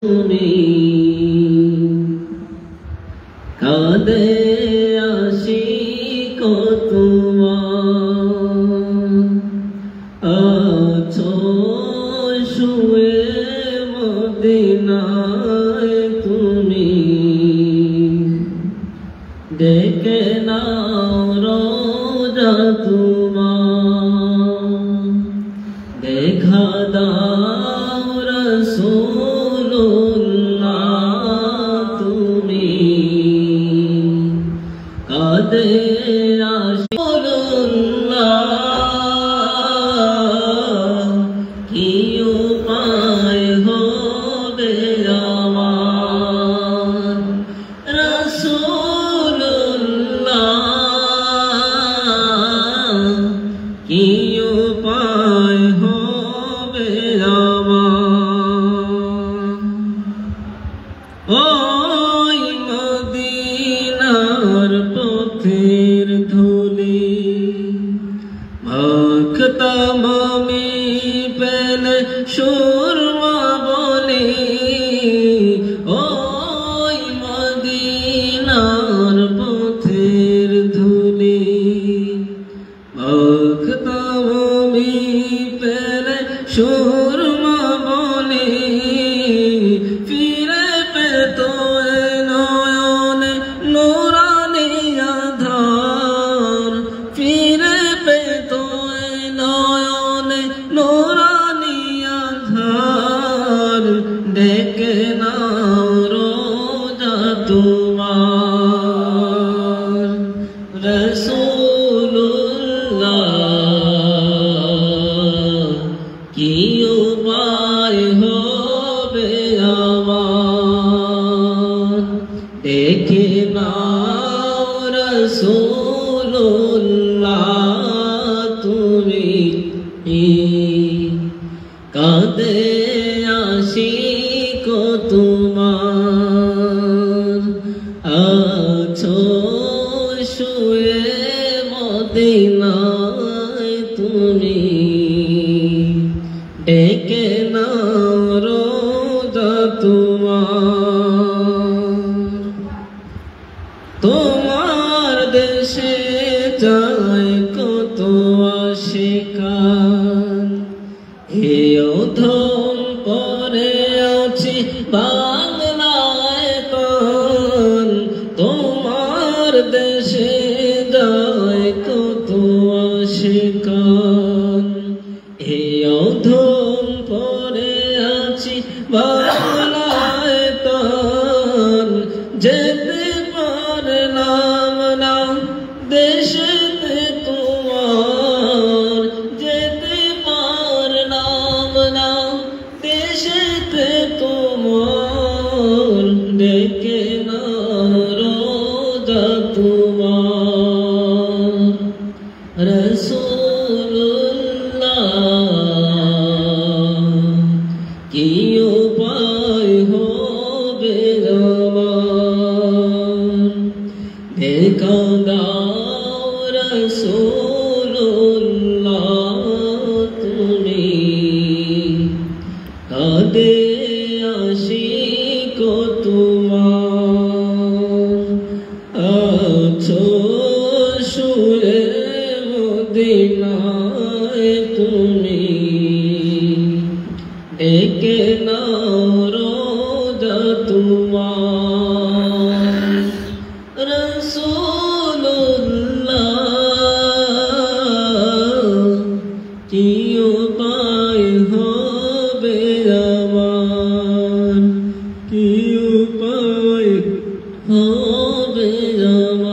তুমি কাঁদে আশিক তোমার আছো শুয়ে মদিনায় তুমি ডেকে নাও রোজা তোমার দেখা দাও রাসূলুল্লাহ তুমি কাঁদে রাসূলুল্লাহ কি উপায় হবে আমার রাসূলুল্লাহ কি উপায় হবে আমার ওই মদিনার পথের ধুলি মাখতাম আমি পেলে সুরমা বলি ওই মদিনার পথের ধুলি মাখতাম আমি পেলে সুরমা বলি ফিরে পেত নয়নে নুরানি আধার ফিরে পেত নয়নে নুরানি আধার ডেকে নাও রোজা তোমার রাসূলুল্লাহ কি উপায় হবে আমার দেখে নাও রাসূলুল্লাহ তুমি কাঁদে আশিক তোমার আছো শুয়ে মদিনায় তুমি ডেকে নাও রোজা তোমার দেশে যায় কত আশিকান হে অধম পরে আছি বাংলায় কান তোমার দেশে যায় কত আশিকান হে অধম পরে আছি বাংলায় কান যেতে পারলাম না দেশেতে তোমার যেতে পারলাম না দেশেতে তোমার ডেকে নাও রোজা তোমার রাসূলুল্লাহ কি উপায় হবে আমার দেখা দাও রাসূলুল্লাহ তুমি কাঁদে আশিক তোমার আছো শুয়ে মদিনায় তুমি ডেকে নাও রোজা তোমার রাসূলুল্লাহ কি উপায় হবে আমার কি উপায় হবে আমার